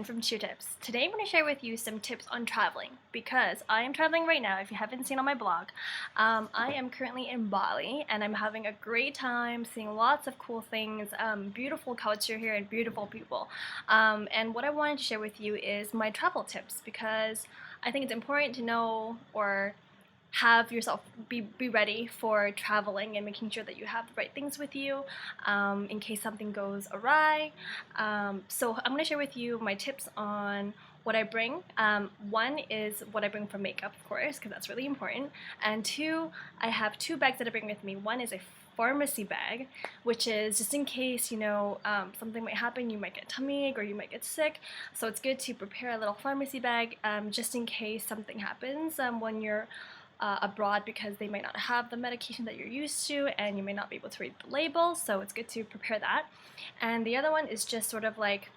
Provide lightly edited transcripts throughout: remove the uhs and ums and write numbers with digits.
from Two Tips. Today I'm going to share with you some tips on traveling because I am traveling right now. If you haven't seen on my blog, I am currently in Bali and I'm having a great time seeing lots of cool things, beautiful culture here and beautiful people. And what I wanted to share with you is my travel tips because I think it's important to know or have yourself be ready for traveling and making sure that you have the right things with you in case something goes awry. So I'm going to share with you my tips on what I bring. One is what I bring for makeup, of course, because that's really important. And two, I have two bags that I bring with me. One is a pharmacy bag, which is just in case, something might happen, you might get tummy ache or you might get sick. So it's good to prepare a little pharmacy bag just in case something happens when you're abroad, because they might not have the medication that you're used to and you may not be able to read the label, so it's good to prepare that. And the other one is just sort of like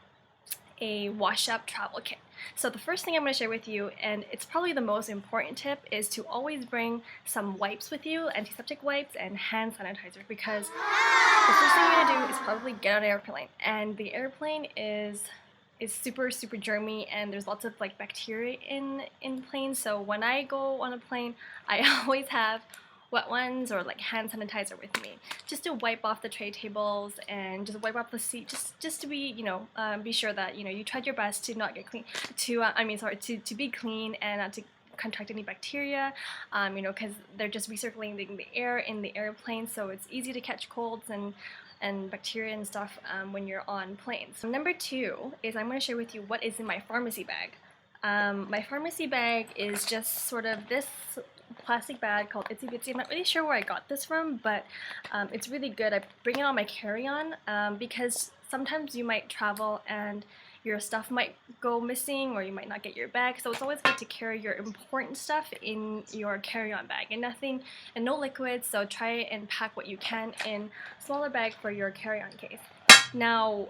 a wash-up travel kit. So the first thing I'm going to share with you, and it's probably the most important tip, is to always bring some wipes with you, antiseptic wipes and hand sanitizer, because the first thing you're going to do is probably get on an airplane, and the airplane is super germy and there's lots of like bacteria in planes. So when I go on a plane, I always have wet ones or like hand sanitizer with me, just to wipe off the tray tables and just wipe off the seat, just to be be sure that you tried your best to not get clean, to be clean and not to contract any bacteria, because they're just recirculating the air in the airplane, so it's easy to catch colds and bacteria and stuff when you're on planes. So number two is I'm going to share with you what is in my pharmacy bag. My pharmacy bag is just sort of this plastic bag called Itsy Bitsy. I'm not really sure where I got this from, but it's really good. I bring it on my carry-on because sometimes you might travel and your stuff might go missing or you might not get your bag, so it's always good to carry your important stuff in your carry-on bag and no liquids, so try and pack what you can in a smaller bag for your carry-on case. Now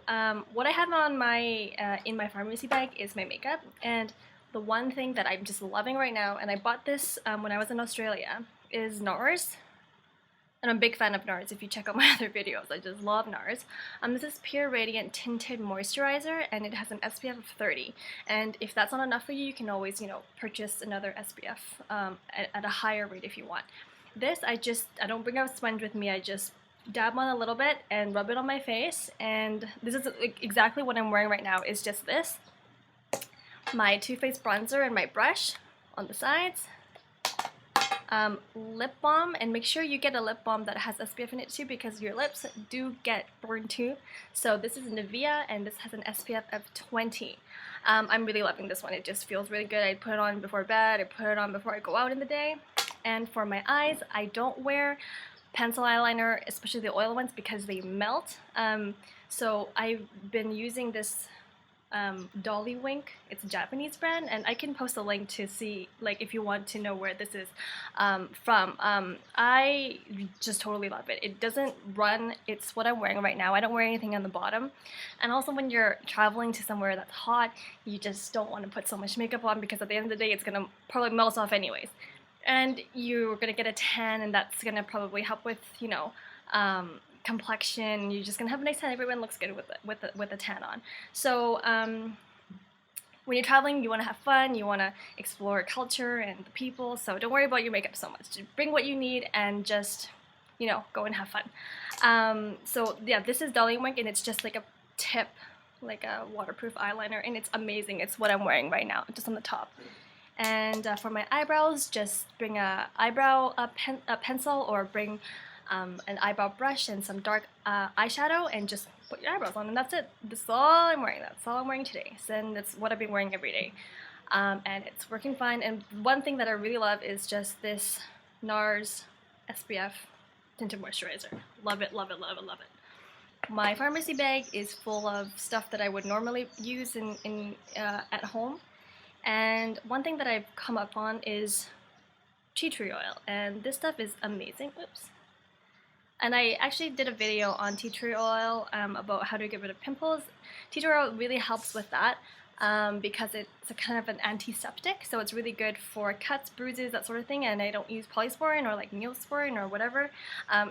what I have on my in my pharmacy bag is my makeup, and the one thing that I'm just loving right now, and I bought this when I was in Australia, is NARS. And I'm a big fan of NARS. If you check out my other videos, I just love NARS. This is Pure Radiant Tinted Moisturizer, and it has an SPF of 30. And if that's not enough for you, you can always, purchase another SPF at a higher rate if you want. This, I don't bring a sponge with me. I just dab on a little bit and rub it on my face. And this is exactly what I'm wearing right now. Is just this, my Too Faced bronzer and my brush on the sides. Lip balm, and make sure you get a lip balm that has SPF in it too, because your lips do get burned too. So this is Nivea, and this has an SPF of 20. I'm really loving this one. It just feels really good. I put it on before bed, I put it on before I go out in the day. And for my eyes, I don't wear pencil eyeliner, especially the oil ones, because they melt. So I've been using this Dolly. It's a Japanese brand, and I can post a link to see, like, if you want to know where this is from. I just totally love it. It doesn't run. It's what I'm wearing right now. I don't wear anything on the bottom. And also when you're traveling to somewhere that's hot, you just don't want to put so much makeup on, because at the end of the day it's gonna probably melt off anyways, and you're gonna get a tan, and that's gonna probably help with complexion. You're just gonna have a nice tan. Everyone looks good with a tan on. So when you're traveling, you want to have fun, you want to explore culture and the people, so don't worry about your makeup so much. Just bring what you need and just go and have fun. So yeah, this is Dolly, and it's just like a tip, like a waterproof eyeliner, and it's amazing. It's what I'm wearing right now, just on the top. And for my eyebrows, just bring a eyebrow pencil, or bring an eyebrow brush and some dark eyeshadow, and just put your eyebrows on, and that's it. That's all I'm wearing. That's all I'm wearing today. And that's what I've been wearing every day. And it's working fine. And one thing that I really love is just this NARS SPF Tinted Moisturizer. Love it, love it, love it, love it. My pharmacy bag is full of stuff that I would normally use at home. And one thing that I've come up on is tea tree oil, and this stuff is amazing. Oops. And I actually did a video on tea tree oil about how to get rid of pimples. Tea tree oil really helps with that because it's a kind of an antiseptic, so it's really good for cuts, bruises, that sort of thing, and I don't use polysporin or like neosporin or whatever.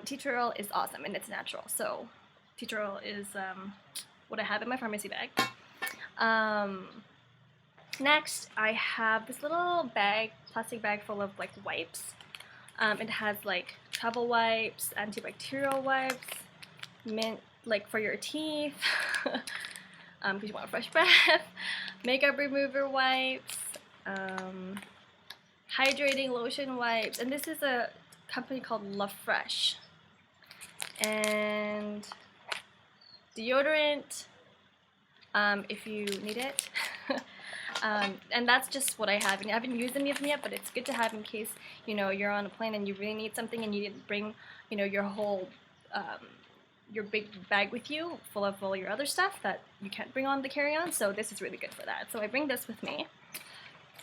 Tea tree oil is awesome, and it's natural, so tea tree oil is what I have in my pharmacy bag. Um, Next, I have this little bag, plastic bag full of like wipes. It has like travel wipes, antibacterial wipes, mint like for your teeth, because you want a fresh breath, makeup remover wipes, hydrating lotion wipes, and this is a company called Love Fresh, and deodorant, if you need it. And that's just what I have, and I haven't used any of them yet, but it's good to have in case, you know, you're on a plane and you really need something and you didn't bring, you know, your whole, your big bag with you full of all your other stuff that you can't bring on the carry-on, so this is really good for that. So I bring this with me.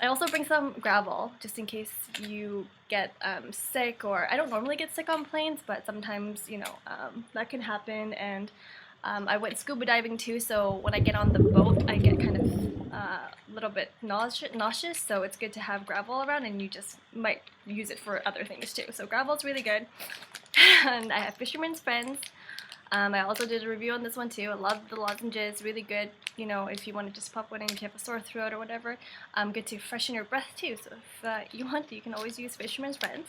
I also bring some gravel, just in case you get sick, or I don't normally get sick on planes, but sometimes, you know, that can happen, and I went scuba diving too, so when I get on the boat, I get kind of a little bit nauseous, so it's good to have gravel around, and you just might use it for other things too. So gravel's really good. And I have Fisherman's Friends. I also did a review on this one too. I love the lozenges, really good, you know, if you want to just pop one in if you have a sore throat or whatever. Good to freshen your breath too, so if you want to, you can always use Fisherman's Friends.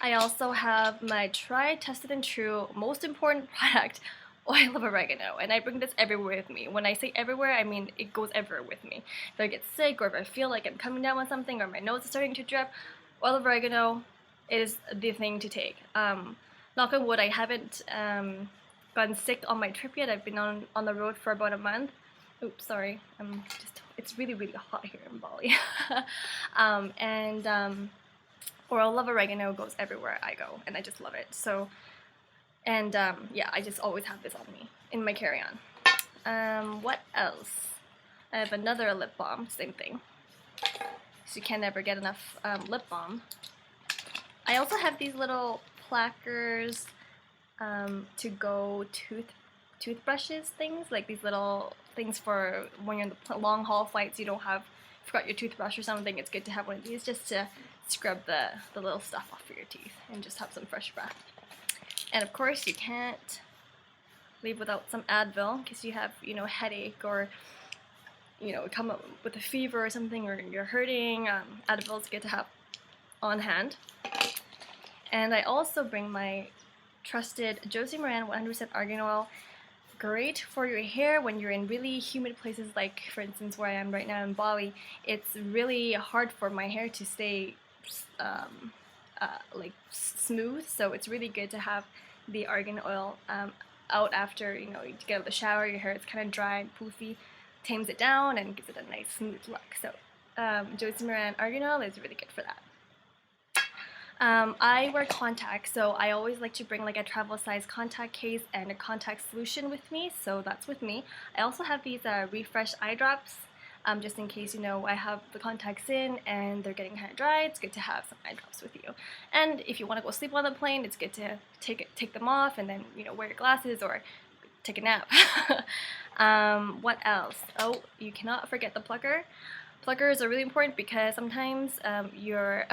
I also have my tried, tested, and true most important product, oil of oregano, and I bring this everywhere with me. When I say everywhere, I mean it goes everywhere with me. If I get sick, or if I feel like I'm coming down with something, or my nose is starting to drip, oil of oregano is the thing to take. Knock on wood, I haven't gotten sick on my trip yet. I've been on the road for about a month. Oops, sorry. It's really, really hot here in Bali. Oil of oregano goes everywhere I go, and I just love it. So, and yeah, I just always have this on me in my carry-on. What else? I have another lip balm, same thing. So you can never get enough lip balm. I also have these little plackers to go toothbrushes things, like these little things for when you're in the long haul flights, you don't have, forgot your toothbrush or something, it's good to have one of these just to scrub the little stuff off of your teeth and just have some fresh breath. And of course you can't leave without some Advil in case you have, you know, headache, or you know, come up with a fever or something, or you're hurting. Advil is good to have on hand. And I also bring my trusted Josie Maran 100% argan oil. Great for your hair when you're in really humid places, like for instance where I am right now in Bali. It's really hard for my hair to stay like smooth, so it's really good to have the argan oil out after, you know, you get out of the shower, your hair is kind of dry and poofy, tames it down and gives it a nice smooth look. So Josie Maran argan oil is really good for that. I wear contacts, so I always like to bring like a travel size contact case and a contact solution with me, so that's with me. I also have these refresh eye drops, just in case, you know, I have the contacts in and they're getting kind of dry. It's good to have some eye drops with you. And if you want to go sleep on the plane, it's good to take them off and then, you know, wear your glasses or take a nap. What else? Oh, you cannot forget the plucker. Pluckers are really important because sometimes your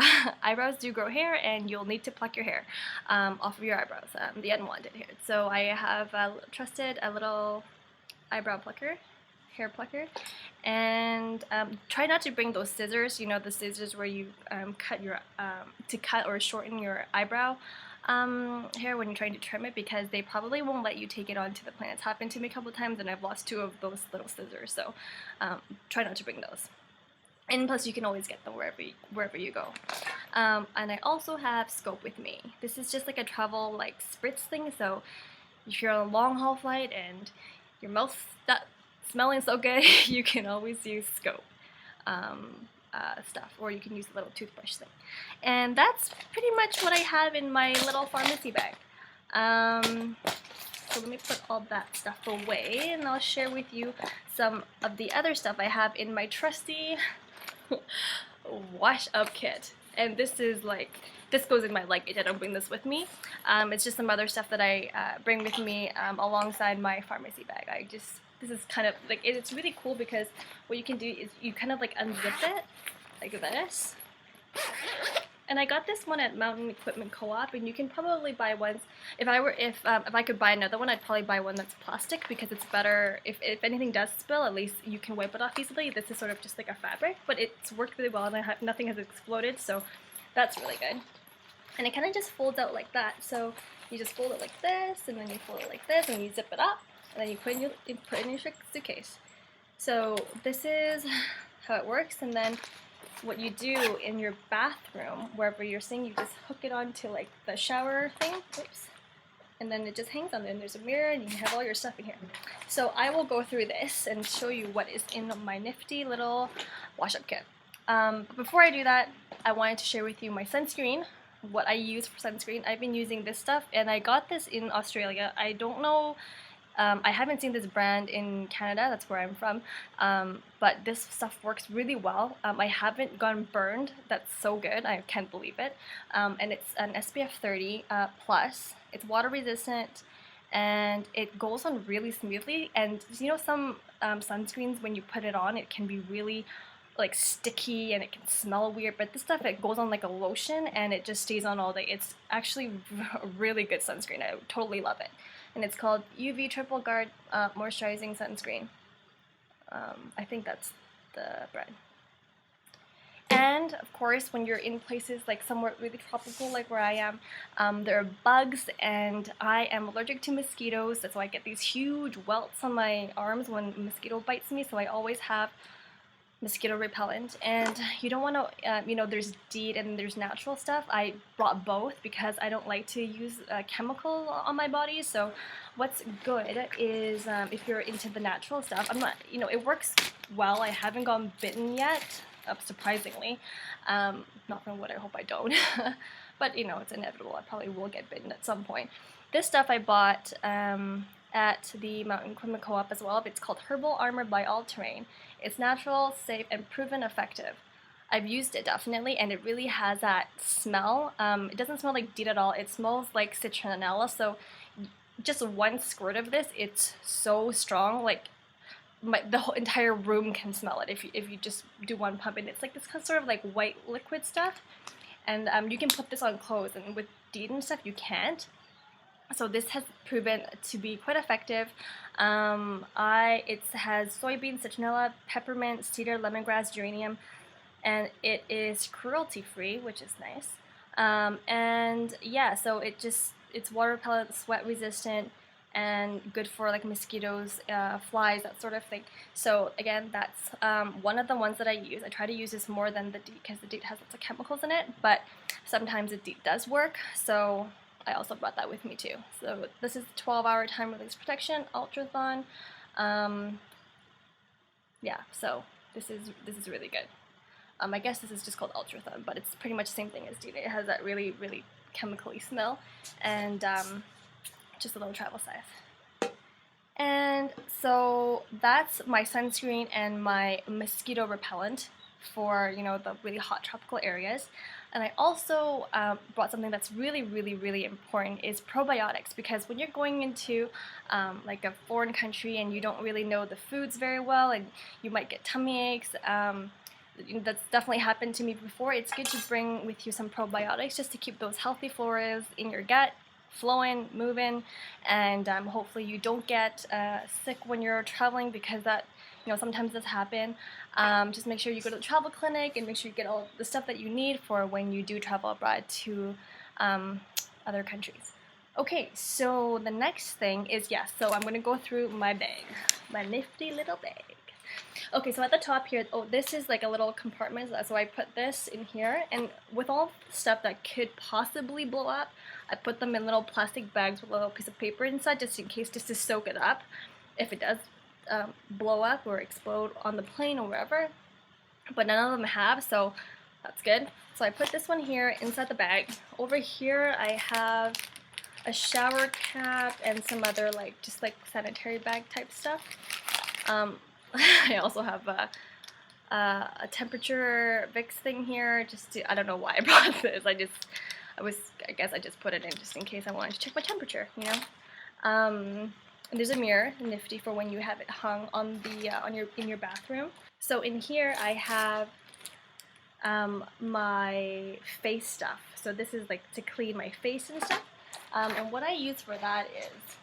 eyebrows do grow hair and you'll need to pluck your hair off of your eyebrows, the unwanted hair. So I have trusted a little eyebrow plucker, hair plucker, and try not to bring those scissors, you know, the scissors where you cut your, to cut or shorten your eyebrow hair when you're trying to trim it, because they probably won't let you take it onto the plane. It's happened to me a couple of times and I've lost 2 of those little scissors, so try not to bring those. And plus you can always get them wherever you go. And I also have scope with me. This is just like a travel like spritz thing, so if you're on a long haul flight and your mouth's not smelling so good, you can always use scope stuff, or you can use a little toothbrush thing. And that's pretty much what I have in my little pharmacy bag. So let me put all that stuff away and I'll share with you some of the other stuff I have in my trusty wash up kit. And this is like, this goes in my luggage. I don't bring this with me. It's just some other stuff that I bring with me alongside my pharmacy bag. This is kind of like, it's really cool because what you can do is you kind of like unzip it like this, And I got this one at Mountain Equipment Co-op, and you can probably buy ones. If I could buy another one, I'd probably buy one that's plastic because it's better. If anything does spill, at least you can wipe it off easily. This is sort of just like a fabric, but it's worked really well, and nothing has exploded, so that's really good. And it kind of just folds out like that. So you just fold it like this, and then you fold it like this, and you zip it up, and then you put it in your suitcase. So this is how it works, and then what you do in your bathroom, wherever you're sitting, you just hook it onto like the shower thing, oops, and then it just hangs on there, and there's a mirror, and you can have all your stuff in here. So I will go through this and show you what is in my nifty little wash-up kit. But before I do that, I wanted to share with you my sunscreen, what I use for sunscreen. I've been using this stuff, and I got this in Australia. I don't know, I haven't seen this brand in Canada, that's where I'm from, but this stuff works really well. I haven't gotten burned, that's so good, I can't believe it. And it's an SPF 30 plus, it's water resistant, and it goes on really smoothly. And you know, some sunscreens, when you put it on, it can be really like sticky and it can smell weird, but this stuff, it goes on like a lotion and it just stays on all day. It's actually a really good sunscreen. I totally love it. And it's called UV Triple Guard Moisturizing Sunscreen. I think that's the brand. And of course, when you're in places like somewhere really tropical like where I am, there are bugs, and I am allergic to mosquitoes. That's why I get these huge welts on my arms when a mosquito bites me, so I always have mosquito repellent. And you don't want to, you know, there's DEET and there's natural stuff. I brought both because I don't like to use a chemical on my body. So what's good is if you're into the natural stuff, I'm not, you know, it works well. I haven't gotten bitten yet, surprisingly. Knock on wood, I hope I don't. But you know, it's inevitable. I probably will get bitten at some point. This stuff I bought at the Mountain Equipment Co-op as well. It's called Herbal Armor by All Terrain. It's natural, safe, and proven effective. I've used it definitely, and it really has that smell. It doesn't smell like DEET at all. It smells like citronella. So just one squirt of this, it's so strong. Like the whole entire room can smell it if you just do one pump. And it's like this kind of sort of like white liquid stuff. And you can put this on clothes, and with DEET and stuff, you can't. So this has proven to be quite effective. It has soybean, citronella, peppermint, cedar, lemongrass, geranium, and it is cruelty-free, which is nice. And yeah, so it's water repellent, sweat resistant, and good for like mosquitoes, flies, that sort of thing. So again, that's one of the ones that I use. I try to use this more than the DEET because the DEET has lots of chemicals in it, but sometimes the DEET does work. So I also brought that with me too. So this is 12-hour time release protection, Ultrathon. Yeah, so this is really good. I guess this is just called Ultrathon, but it's pretty much the same thing as DEET. It has that really, really chemically smell, and just a little travel size. And so that's my sunscreen and my mosquito repellent for, you know, the really hot tropical areas. And I also brought something that's really, really, really important, is probiotics, because when you're going into like a foreign country and you don't really know the foods very well, and you might get tummy aches, that's definitely happened to me before. It's good to bring with you some probiotics just to keep those healthy floras in your gut flowing, moving, and hopefully you don't get sick when you're traveling, because that, you know, sometimes does happen. Just make sure you go to the travel clinic and make sure you get all the stuff that you need for when you do travel abroad to other countries. Okay, so the next thing is, yes, so I'm going to go through my bag, my nifty little bag. Okay, so at the top here, oh, this is like a little compartment, so I put this in here, and with all the stuff that could possibly blow up, I put them in little plastic bags with a little piece of paper inside, just in case, just to soak it up if it does blow up or explode on the plane or wherever. But none of them have, so that's good. So I put this one here inside the bag. Over here I have a shower cap and some other like just like sanitary bag type stuff. I also have a temperature Vicks thing here, just to, I don't know why I brought this. I guess I just put it in just in case I wanted to check my temperature, you know. And there's a mirror, nifty for when you have it hung on the in your bathroom. So in here I have my face stuff. So this is like to clean my face and stuff. And what I use for that is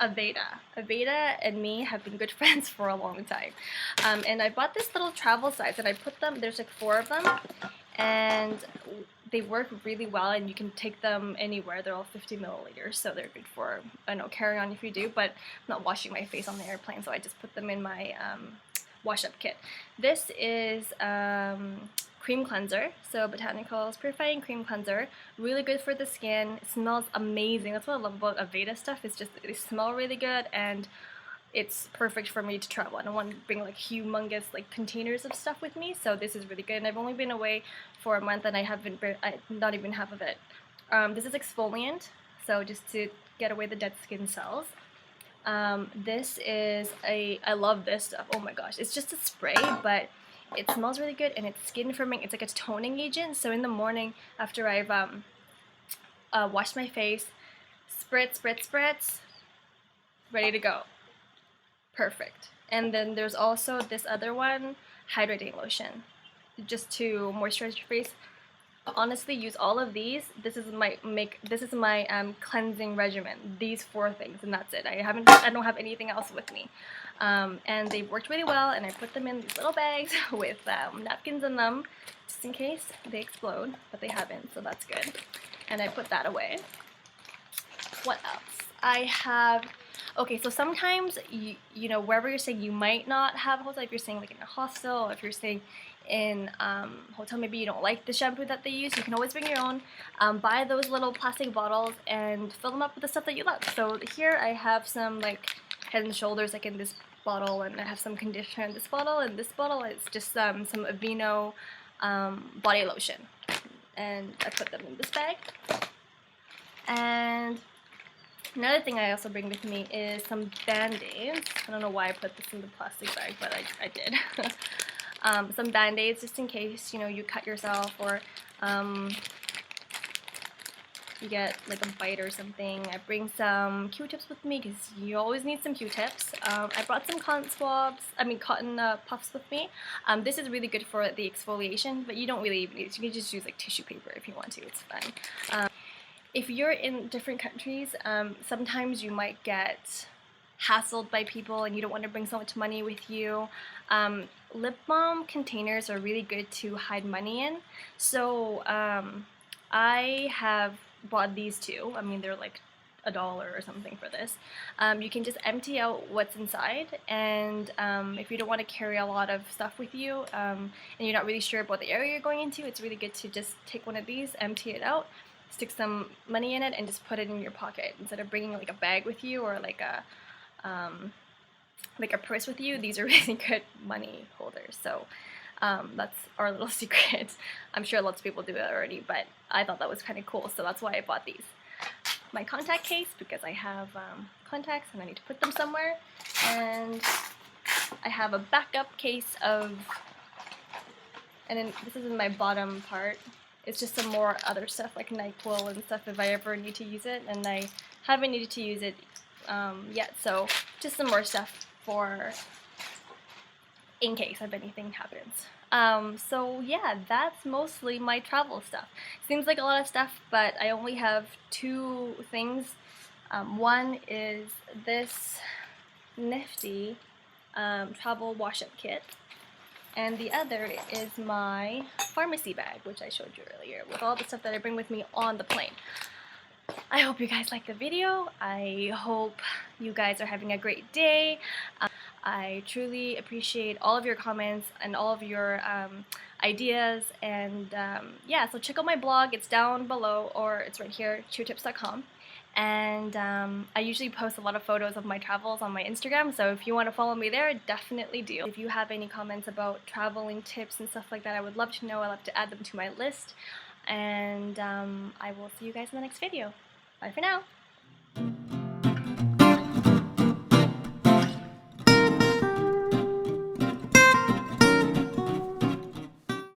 Aveda. Aveda and me have been good friends for a long time. And I bought this little travel size and I put them, there's like 4 of them, and they work really well and you can take them anywhere. They're all 50 milliliters, so they're good for, I don't know, carry on if you do, but I'm not washing my face on the airplane, so I just put them in my wash up kit. This is cream cleanser, so Botanicals Purifying Cream Cleanser, really good for the skin. It smells amazing. That's what I love about Aveda stuff, is just they smell really good and it's perfect for me to travel. I don't want to bring like humongous like containers of stuff with me, so this is really good. And I've only been away for a month and I haven't been, not even half of it. This is exfoliant, so just to get away the dead skin cells. This is I love this stuff. Oh my gosh, it's just a spray, but it smells really good and it's skin firming. It's like a toning agent. So in the morning after I've washed my face, spritz, spritz, spritz, ready to go. Perfect. And then there's also this other one, hydrating lotion, just to moisturize your face. Honestly, use all of these. This is my cleansing regimen. These 4 things, and that's it. I don't have anything else with me. And they've worked really well, and I put them in these little bags with napkins in them, just in case they explode, but they haven't, so that's good. And I put that away. What else? I have, okay, so sometimes, you know, wherever you're staying, you might not have a hotel. If you're staying like in a hostel, or if you're staying in hotel, maybe you don't like the shampoo that they use, you can always bring your own. Buy those little plastic bottles and fill them up with the stuff that you love. So here I have some like Head and Shoulders like in this bottle, and I have some conditioner in this bottle, and this bottle is just some Aveeno body lotion, and I put them in this bag. And another thing I also bring with me is some Band-Aids. I don't know why I put this in the plastic bag, but I did. Some Band-Aids just in case, you know, you cut yourself, or you get like a bite or something. I bring some Q-tips with me because you always need some Q-tips. I brought some cotton puffs with me. This is really good for the exfoliation, but you don't really even need it. You can just use like tissue paper if you want to. It's fine. If you're in different countries, sometimes you might get hassled by people and you don't want to bring so much money with you. Lip balm containers are really good to hide money in. So I have bought these 2. I mean, they're like $1 or something for this. You can just empty out what's inside, and if you don't want to carry a lot of stuff with you, and you're not really sure about the area you're going into, it's really good to just take one of these, empty it out, stick some money in it, and just put it in your pocket instead of bringing like a bag with you, or like a purse with you. These are really good money holders. So that's our little secret. I'm sure lots of people do it already, but I thought that was kind of cool, so that's why I bought these. My contact case, because I have contacts and I need to put them somewhere, and I have a backup case of, and then this is in my bottom part. It's just some more other stuff like NyQuil and stuff if I ever need to use it, and I haven't needed to use it yet, so just some more stuff for in case if anything happens. So yeah, that's mostly my travel stuff. Seems like a lot of stuff, but I only have 2 things. One is this nifty travel wash-up kit, and the other is my pharmacy bag, which I showed you earlier, with all the stuff that I bring with me on the plane. I hope you guys liked the video. I hope you guys are having a great day. I truly appreciate all of your comments and all of your ideas, and yeah, so check out my blog. It's down below, or it's right here, cheertips.com. And I usually post a lot of photos of my travels on my Instagram, so if you want to follow me there, definitely do. If you have any comments about traveling tips and stuff like that, I would love to know. I'd love to add them to my list. And I will see you guys in the next video. Bye for now.